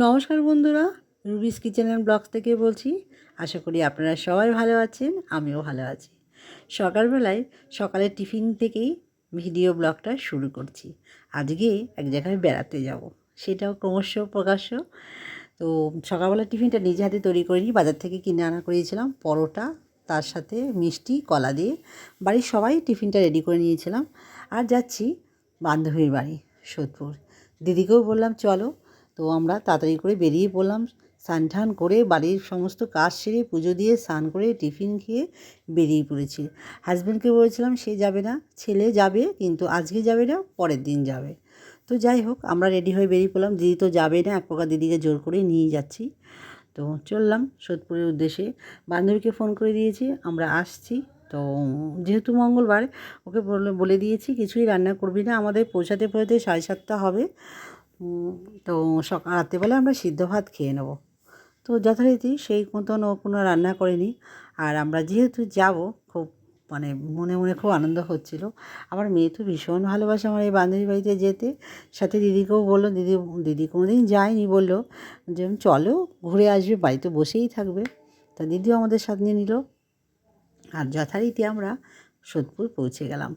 নমস্কার বন্ধুরা, রুবিস kitchen and blogs থেকে বলছি। আশা করি আপনারা সবাই ভালো আছেন, আমিও ভালো আছি। সকালবেলায় সকালের টিফিন থেকেই ভিডিও ব্লগটা শুরু করছি। আজকে এক জায়গায় বেড়াতে যাব, সেটাও ক্রমশ প্রকাশ্য। তো সকালবেলা টিফিনটা নিজে হাতে তৈরি করিনি, বাজার থেকে কিনে আনা করিয়েছিলাম পরোটা, তার সাথে মিষ্টি কলা দিয়ে বাড়ির সবাই টিফিনটা রেডি করে নিয়েছিলাম। আর যাচ্ছি বান্ধবীর বাড়ি সোদপুর। দিদিকেও বললাম চলো। তো আমরা তাড়াতাড়ি করে বেরিয়ে পড়লাম, স্নান টান করে বাড়ির সমস্ত কাজ সেরে পুজো দিয়ে স্নান করে টিফিন খেয়ে বেরিয়ে পড়েছি। হাজব্যান্ডকে বলেছিলাম সে যাবে না, ছেলে যাবে, কিন্তু আজকে যাবে না, পরের দিন যাবে। তো যাই হোক, আমরা রেডি হয়ে বেরিয়ে পড়লাম। দিদি তো যাবে না, এক প্রকার দিদিকে জোর করে নিয়ে যাচ্ছি। তো চললাম সোদপুরের উদ্দেশ্যে। বান্ধবীকে ফোন করে দিয়েছি আমরা আসছি। তো যেহেতু মঙ্গলবার, ওকে বলে দিয়েছি কিছুই রান্না করবি না, আমাদের পৌঁছাতে পৌঁছাতে 7:30 হবে। তো রাত্রেবেলা আমরা সিদ্ধ ভাত খেয়ে নেব। তো যথারীতি সেই মতন ও কোনো রান্না করেনি। আর আমরা যেহেতু যাব, খুব মানে মনে মনে খুব আনন্দ হচ্ছিল। আমার মেয়ে তো ভীষণ ভালোবাসে আমার এই বান্ধবী বাড়িতে যেতে। সাথে দিদিকেও বললো, দিদি কোনো দিন যায়নি, বললো যে চলো ঘুরে আসবে, বাড়িতে বসেই থাকবে। তা দিদিও আমাদের সাথে নিয়ে নিল। আর যথারীতি আমরা সোদপুর পৌঁছে গেলাম।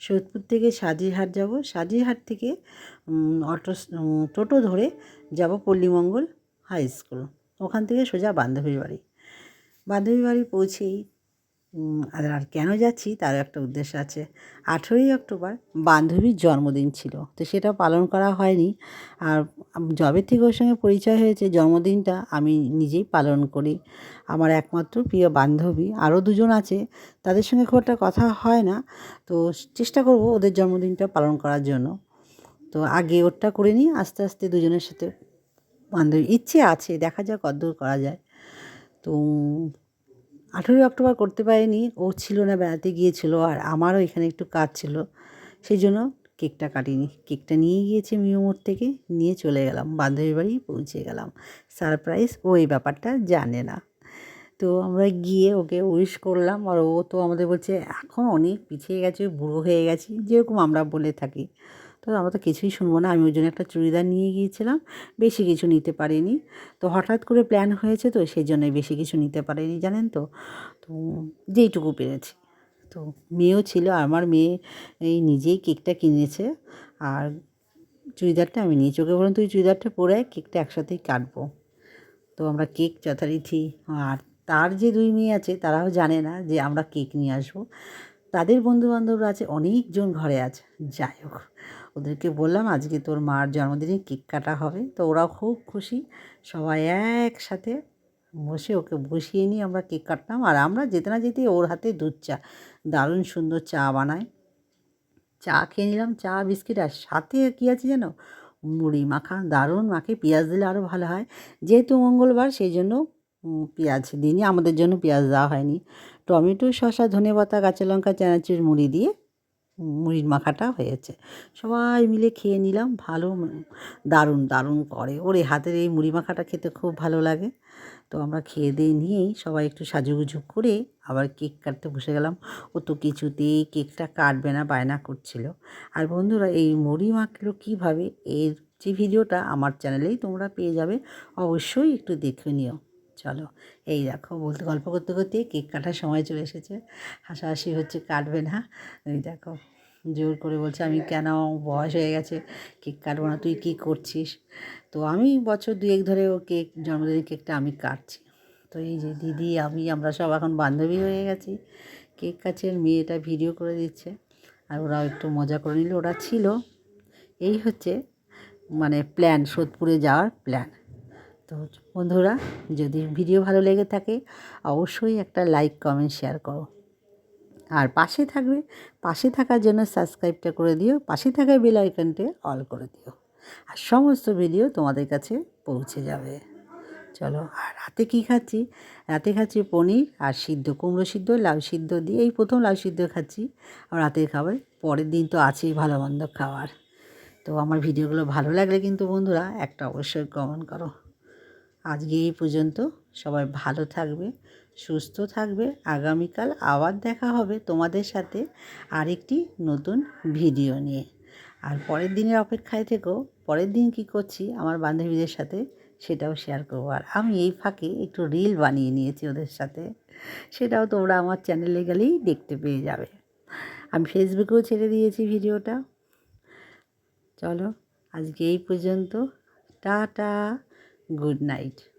সোদপুর থেকে সাজিরহাট যাব, সাজিরহাট থেকে টোটো ধরে যাব পল্লীমঙ্গল হাই স্কুল। ওখান থেকে সোজা বান্ধবীর বাড়ি। বান্ধবীর বাড়ি পৌঁছেই আর কেন যাচ্ছি তারও একটা উদ্দেশ্য আছে। 18ই অক্টোবর বান্ধবীর জন্মদিন ছিল, তো সেটা পালন করা হয়নি। আর যবে থেকে ওর সঙ্গে পরিচয় হয়েছে, জন্মদিনটা আমি নিজেই পালন করি। আমার একমাত্র প্রিয় বান্ধবী, আরও দুজন আছে, তাদের সঙ্গে খুব একটা কথা হয় না। তো চেষ্টা করব ওদের জন্মদিনটা পালন করার জন্য। তো আগে ওরটা করে নিই, আস্তে আস্তে দুজনের সাথে বান্ধবী ইচ্ছে আছে, দেখা যাক কতদূর করা যায়। তো 18ই অক্টোবর করতে পারিনি, ও ছিল না, বেড়াতে গিয়েছিল, আর আমারও এখানে একটু কাজ ছিল, সেই জন্য কেকটা কাটিনি। কেকটা নিয়ে গিয়েছি মিও মোড় থেকে, নিয়ে চলে গেলাম বান্ধবীর বাড়ি, পৌঁছে গেলাম। সারপ্রাইজ, ও এই ব্যাপারটা জানে না। তো আমরা গিয়ে ওকে উইশ করলাম, আর ও তো আমাদের বলছে এখন অনেক পিছিয়ে গেছে, বুড়ো হয়ে গেছি, যেরকম আমরা বলে থাকি। তো আমরা তো কিছুই শুনবো না। আমি ওই জন্য একটা চুড়িদার নিয়ে গিয়েছিলাম, বেশি কিছু নিতে পারিনি। তো হঠাৎ করে প্ল্যান হয়েছে, তো সেই জন্যই বেশি কিছু নিতে পারিনি, জানেন তো। তো যেইটুকু পেরেছি। তো মেয়েও ছিল, আমার মেয়ে এই নিজেই কেকটা কিনেছে, আর চুড়িদারটা আমি নিয়েছি। ওকে বললাম তুই চুড়িদারটা পরে কেকটা একসাথেই কাটবো। তো আমরা কেক যথারীতি, আর তার যে 2 মেয়ে আছে তারাও জানে না যে আমরা কেক নিয়ে আসবো। তাদের বন্ধুবান্ধবরা আছে, অনেকজন ঘরে আছে। যাই হোক, ওদেরকে বললাম আজকে তোর মার জন্মদিনে কেক কাটা হবে। তো ওরাও খুব খুশি, সবাই একসাথে বসে ওকে বসিয়ে নিয়ে আমরা কেক কাটলাম। আর আমরা যেতে না যেতেই ওর হাতে দুধ চা, দারুণ সুন্দর চা বানায়। চা খেয়ে নিলাম, চা বিস্কিট, আর সাথে কী আছে যেন মুড়ি মাখা, দারুণ মাখে। পেঁয়াজ দিলে আরও ভালো হয়, যেহেতু মঙ্গলবার সেই জন্য পেঁয়াজ দিইনি, আমাদের জন্য পেঁয়াজ দেওয়া হয়নি। টমেটো, শসা, ধনেপাতা, কাঁচা লঙ্কা, চানাচুর মুড়ি দিয়ে মুড়ির মাখাটা হয়েছে। সবাই মিলে খেয়ে নিলাম, ভালো দারুণ দারুণ করে ওর এই হাতের এই মুড়ি মাখাটা, খেতে খুব ভালো লাগে। তো আমরা খেয়ে দিয়ে নিয়েই সবাই একটু সাজুগুজু করে আবার কেক কাটতে বসে গেলাম। ও তো কিছুতেই কেকটা কাটবে না, বায়না করছিল। আর বন্ধুরা, এই মুড়ি মাখলো কীভাবে, এর যে ভিডিওটা আমার চ্যানেলেই তোমরা পেয়ে যাবে, অবশ্যই একটু দেখে নিও। চলো, এই দেখো গল্প করতে করতে কেক কাটার সময় চলে এসেছে। হাসাহাসি হচ্ছে, কাটবে না। এই দেখো জোর করে বলছে আমি কেন, বয়স হয়ে গেছে, কেক কাটবো না, তুই কী করছিস। তো আমি বছর 2-1 ধরে ও কেক, জন্মদিনের কেকটা আমি কাটছি। তো এই যে দিদি, আমরা সব এখন বান্ধবী হয়ে গেছি। কেক কাছের মেয়েটা ভিডিও করে দিচ্ছে, আর ওরাও একটু মজা করে নিল। ওরা ছিল, এই হচ্ছে মানে প্ল্যান, সোদপুরে যাওয়ার প্ল্যান। তো বন্ধুরা, যদি ভিডিও ভালো লেগে থাকে অবশ্যই একটা লাইক, কমেন্ট, শেয়ার করো। আর পাশে থাকবে, পাশে থাকার জন্য সাবস্ক্রাইবটা করে দিও, পাশে থাকা বেল আইকনটা অল করে দিও, আর সমস্ত ভিডিও তোমাদের কাছে পৌঁছে যাবে। চলো, আর রাতে কী খাচ্ছি, রাতে খাচ্ছি পনির আর সিদ্ধ কুমড়ো সিদ্ধ, লাউ সিদ্ধ দিয়ে, এই প্রথম লাউ সিদ্ধ খাচ্ছি। আর রাতের খাবার, পরের দিন তো আছেই ভালো মন্দ খাওয়ার। তো আমার ভিডিওগুলো ভালো লাগলে কিন্তু বন্ধুরা একটা অবশ্যই কমেন্ট করো। আজকে এই পর্যন্ত, সবাই ভালো থাকবে, সুস্থ থাকবে। আগামীকাল আবার দেখা হবে তোমাদের সাথে আরেকটি নতুন ভিডিও নিয়ে। আর পরের দিনের অপেক্ষায় থেকো, পরের দিন কী করছি আমার বান্ধবীদের সাথে সেটাও শেয়ার করবো। আর আমি এই ফাঁকে একটু রিল বানিয়ে নিয়েছি ওদের সাথে, সেটাও তোমরা আমার চ্যানেলে গেলেই দেখতে পেয়ে যাবে। আমি ফেসবুকেও ছেড়ে দিয়েছি ভিডিওটা। চলো আজকে এই পর্যন্ত, টাটা, গুড নাইট।